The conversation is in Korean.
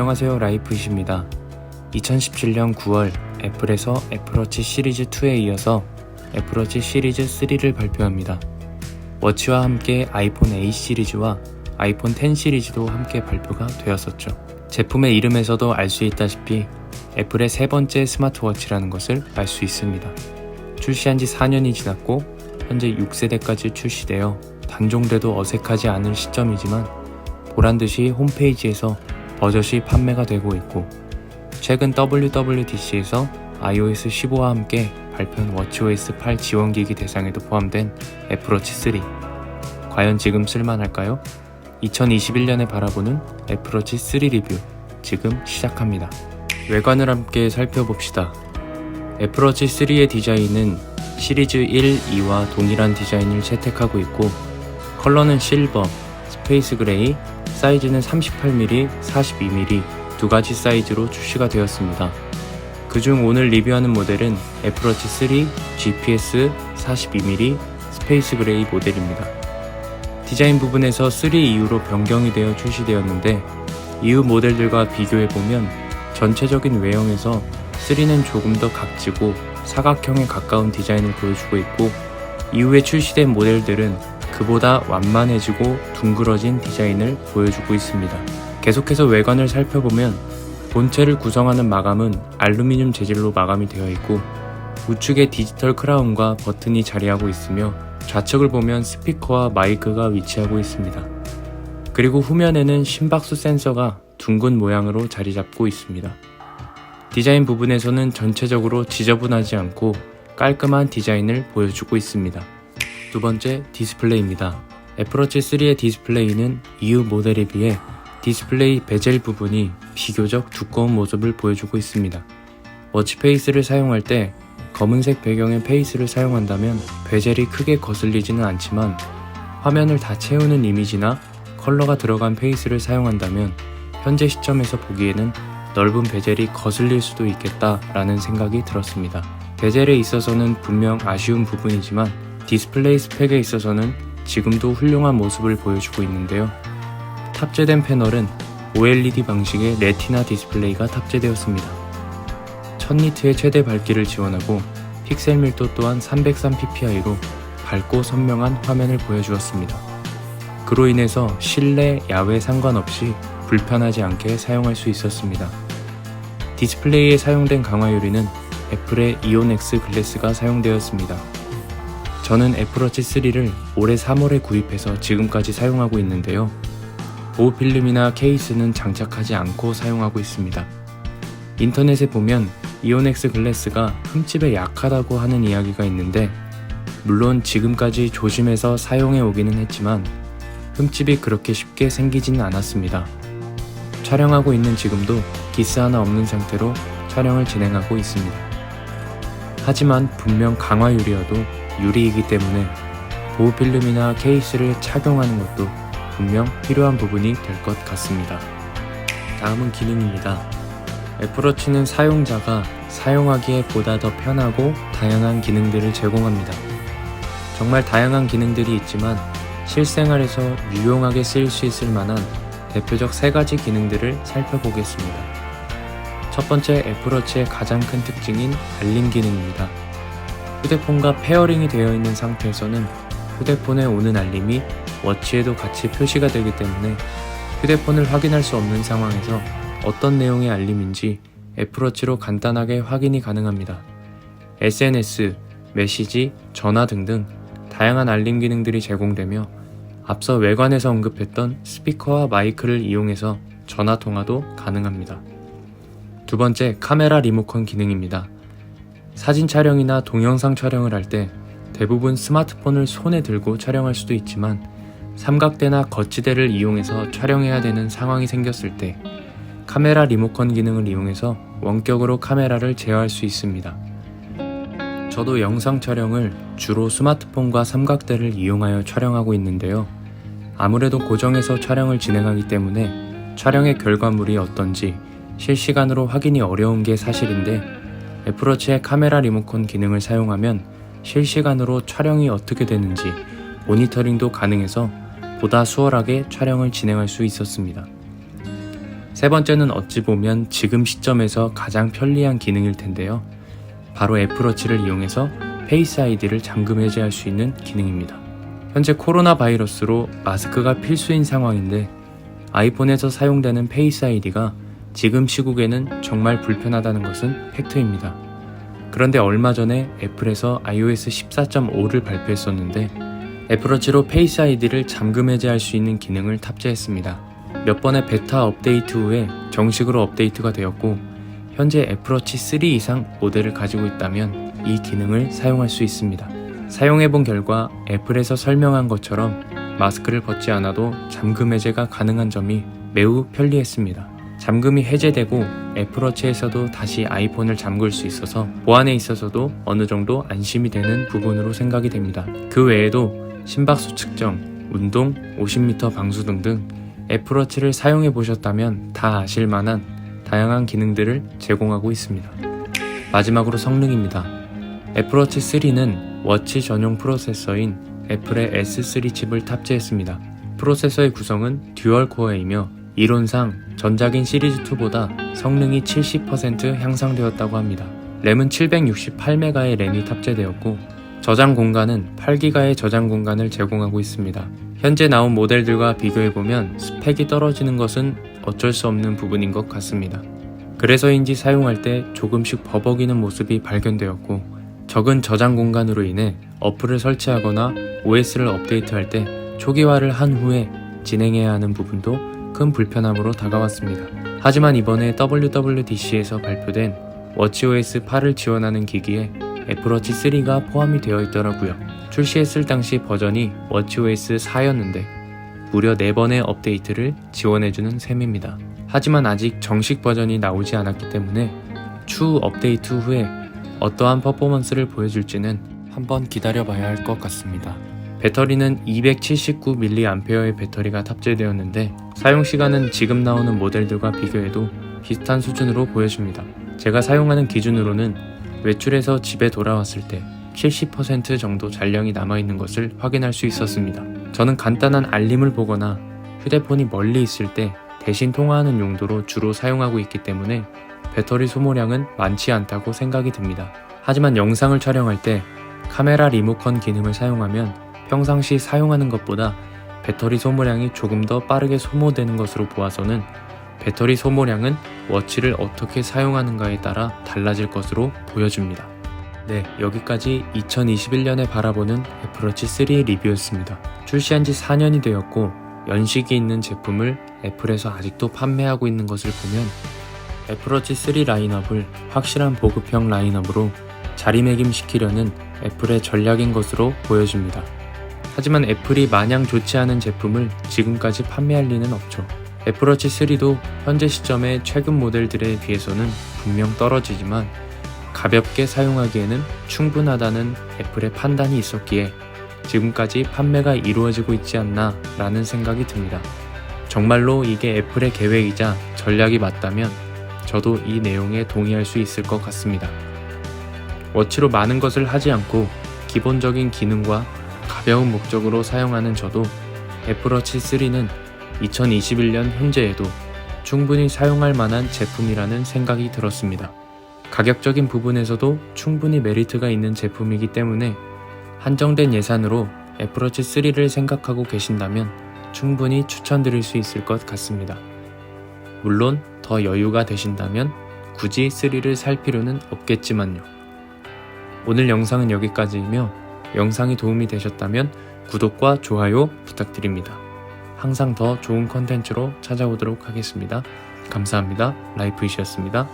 안녕하세요, 라이프이십니다. 2017년 9월 애플에서 애플워치 시리즈 2에 이어서 애플워치 시리즈 3를 발표합니다. 워치와 함께 아이폰 8 시리즈와 아이폰 10 시리즈도 함께 발표가 되었었죠. 제품의 이름에서도 알 수 있다시피 애플의 세 번째 스마트워치라는 것을 알 수 있습니다. 출시한 지 4년이 지났고 현재 6세대까지 출시되어 단종돼도 어색하지 않을 시점이지만 보란듯이 홈페이지에서 버젓이 판매가 되고 있고, 최근 WWDC에서 iOS 15와 함께 발표한 워치OS 8 지원기기 대상에도 포함된 애플워치 3. 과연 지금 쓸만할까요? 2021년에 바라보는 애플워치 3 리뷰 지금 시작합니다. 외관을 함께 살펴봅시다. 애플워치 3의 디자인은 시리즈 1, 2와 동일한 디자인을 채택하고 있고, 컬러는 실버, 스페이스 그레이, 사이즈는 38mm, 42mm 두 가지 사이즈로 출시가 되었습니다. 그중 오늘 리뷰하는 모델은 애플워치 3 GPS 42mm 스페이스 그레이 모델입니다. 디자인 부분에서 3 이후로 변경이 되어 출시되었는데, 이후 모델들과 비교해보면 전체적인 외형에서 3는 조금 더 각지고 사각형에 가까운 디자인을 보여주고 있고, 이후에 출시된 모델들은 그보다 완만해지고 둥그러진 디자인을 보여주고 있습니다. 계속해서 외관을 살펴보면 본체를 구성하는 마감은 알루미늄 재질로 마감이 되어 있고, 우측에 디지털 크라운과 버튼이 자리하고 있으며 좌측을 보면 스피커와 마이크가 위치하고 있습니다. 그리고 후면에는 심박수 센서가 둥근 모양으로 자리 잡고 있습니다. 디자인 부분에서는 전체적으로 지저분하지 않고 깔끔한 디자인을 보여주고 있습니다. 두 번째, 디스플레이입니다. 애플워치 3의 디스플레이는 이후 모델에 비해 디스플레이 베젤 부분이 비교적 두꺼운 모습을 보여주고 있습니다. 워치 페이스를 사용할 때 검은색 배경의 페이스를 사용한다면 베젤이 크게 거슬리지는 않지만, 화면을 다 채우는 이미지나 컬러가 들어간 페이스를 사용한다면 현재 시점에서 보기에는 넓은 베젤이 거슬릴 수도 있겠다라는 생각이 들었습니다. 베젤에 있어서는 분명 아쉬운 부분이지만 디스플레이 스펙에 있어서는 지금도 훌륭한 모습을 보여주고 있는데요. 탑재된 패널은 OLED 방식의 레티나 디스플레이가 탑재되었습니다. 1000니트의 최대 밝기를 지원하고 픽셀 밀도 또한 303ppi로 밝고 선명한 화면을 보여주었습니다. 그로 인해서 실내, 야외 상관없이 불편하지 않게 사용할 수 있었습니다. 디스플레이에 사용된 강화유리는 애플의 이온엑스 글래스가 사용되었습니다. 저는 애플워치 3를 올해 3월에 구입해서 지금까지 사용하고 있는데요. 보호필름이나 케이스는 장착하지 않고 사용하고 있습니다. 인터넷에 보면 이온엑스 글래스가 흠집에 약하다고 하는 이야기가 있는데, 물론 지금까지 조심해서 사용해 오기는 했지만 흠집이 그렇게 쉽게 생기지는 않았습니다. 촬영하고 있는 지금도 기스 하나 없는 상태로 촬영을 진행하고 있습니다. 하지만 분명 강화유리여도 유리이기 때문에 보호필름이나 케이스를 착용하는 것도 분명 필요한 부분이 될 것 같습니다. 다음은 기능입니다. 애플워치는 사용자가 사용하기에 보다 더 편하고 다양한 기능들을 제공합니다. 정말 다양한 기능들이 있지만 실생활에서 유용하게 쓰일 수 있을 만한 대표적 3가지 기능들을 살펴보겠습니다. 첫 번째, 애플워치의 가장 큰 특징인 알림 기능입니다. 휴대폰과 페어링이 되어 있는 상태에서는 휴대폰에 오는 알림이 워치에도 같이 표시가 되기 때문에 휴대폰을 확인할 수 없는 상황에서 어떤 내용의 알림인지 애플워치로 간단하게 확인이 가능합니다. SNS, 메시지, 전화 등등 다양한 알림 기능들이 제공되며, 앞서 외관에서 언급했던 스피커와 마이크를 이용해서 전화 통화도 가능합니다. 두 번째, 카메라 리모컨 기능입니다. 사진 촬영이나 동영상 촬영을 할 때 대부분 스마트폰을 손에 들고 촬영할 수도 있지만, 삼각대나 거치대를 이용해서 촬영해야 되는 상황이 생겼을 때 카메라 리모컨 기능을 이용해서 원격으로 카메라를 제어할 수 있습니다. 저도 영상 촬영을 주로 스마트폰과 삼각대를 이용하여 촬영하고 있는데요. 아무래도 고정해서 촬영을 진행하기 때문에 촬영의 결과물이 어떤지 실시간으로 확인이 어려운 게 사실인데, 애플워치의 카메라 리모컨 기능을 사용하면 실시간으로 촬영이 어떻게 되는지 모니터링도 가능해서 보다 수월하게 촬영을 진행할 수 있었습니다. 세 번째는 어찌 보면 지금 시점에서 가장 편리한 기능일 텐데요. 바로 애플워치를 이용해서 페이스 아이디를 잠금 해제할 수 있는 기능입니다. 현재 코로나 바이러스로 마스크가 필수인 상황인데 아이폰에서 사용되는 페이스 아이디가 지금 시국에는 정말 불편하다는 것은 팩트입니다. 그런데 얼마 전에 애플에서 iOS 14.5를 발표했었는데 애플워치로 페이스 아이디를 잠금 해제할 수 있는 기능을 탑재했습니다. 몇 번의 베타 업데이트 후에 정식으로 업데이트가 되었고 현재 애플워치 3 이상 모델을 가지고 있다면 이 기능을 사용할 수 있습니다. 사용해본 결과 애플에서 설명한 것처럼 마스크를 벗지 않아도 잠금 해제가 가능한 점이 매우 편리했습니다. 잠금이 해제되고 애플워치에서도 다시 아이폰을 잠글 수 있어서 보안에 있어서도 어느 정도 안심이 되는 부분으로 생각이 됩니다. 그 외에도 심박수 측정, 운동, 50m 방수 등등 애플워치를 사용해 보셨다면 다 아실 만한 다양한 기능들을 제공하고 있습니다. 마지막으로 성능입니다. 애플워치 3는 워치 전용 프로세서인 애플의 S3 칩을 탑재했습니다. 프로세서의 구성은 듀얼 코어이며 이론상 전작인 시리즈2보다 성능이 70% 향상되었다고 합니다. 램은 768메가의 램이 탑재되었고 저장 공간은 8기가의 저장 공간을 제공하고 있습니다. 현재 나온 모델들과 비교해보면 스펙이 떨어지는 것은 어쩔 수 없는 부분인 것 같습니다. 그래서인지 사용할 때 조금씩 버벅이는 모습이 발견되었고 적은 저장 공간으로 인해 어플을 설치하거나 OS를 업데이트할 때 초기화를 한 후에 진행해야 하는 부분도 큰 불편함으로 다가왔습니다. 하지만 이번에 WWDC에서 발표된 워치OS 8을 지원하는 기기에 애플워치 3가 포함이 되어 있더라고요. 출시했을 당시 버전이 워치OS 4였는데 무려 4번의 업데이트를 지원해주는 셈입니다. 하지만 아직 정식 버전이 나오지 않았기 때문에 추후 업데이트 후에 어떠한 퍼포먼스를 보여줄지는 한번 기다려봐야 할 것 같습니다. 배터리는 279mAh의 배터리가 탑재되었는데 사용시간은 지금 나오는 모델들과 비교해도 비슷한 수준으로 보여집니다. 제가 사용하는 기준으로는 외출해서 집에 돌아왔을 때 70% 정도 잔량이 남아있는 것을 확인할 수 있었습니다. 저는 간단한 알림을 보거나 휴대폰이 멀리 있을 때 대신 통화하는 용도로 주로 사용하고 있기 때문에 배터리 소모량은 많지 않다고 생각이 듭니다. 하지만 영상을 촬영할 때 카메라 리모컨 기능을 사용하면 평상시 사용하는 것보다 배터리 소모량이 조금 더 빠르게 소모되는 것으로 보아서는 배터리 소모량은 워치를 어떻게 사용하는가에 따라 달라질 것으로 보여집니다. 네, 여기까지 2021년에 바라보는 애플워치 3의 리뷰였습니다. 출시한 지 4년이 되었고 연식이 있는 제품을 애플에서 아직도 판매하고 있는 것을 보면 애플워치 3 라인업을 확실한 보급형 라인업으로 자리매김시키려는 애플의 전략인 것으로 보여집니다. 하지만 애플이 마냥 좋지 않은 제품을 지금까지 판매할 리는 없죠. 애플워치 3도 현재 시점의 최근 모델들에 비해서는 분명 떨어지지만 가볍게 사용하기에는 충분하다는 애플의 판단이 있었기에 지금까지 판매가 이루어지고 있지 않나 라는 생각이 듭니다. 정말로 이게 애플의 계획이자 전략이 맞다면 저도 이 내용에 동의할 수 있을 것 같습니다. 워치로 많은 것을 하지 않고 기본적인 기능과 가벼운 목적으로 사용하는 저도 애플워치 3는 2021년 현재에도 충분히 사용할 만한 제품이라는 생각이 들었습니다. 가격적인 부분에서도 충분히 메리트가 있는 제품이기 때문에 한정된 예산으로 애플워치 3를 생각하고 계신다면 충분히 추천드릴 수 있을 것 같습니다. 물론 더 여유가 되신다면 굳이 3를 살 필요는 없겠지만요. 오늘 영상은 여기까지이며 영상이 도움이 되셨다면 구독과 좋아요 부탁드립니다. 항상 더 좋은 컨텐츠로 찾아오도록 하겠습니다. 감사합니다. 라이프이시였습니다.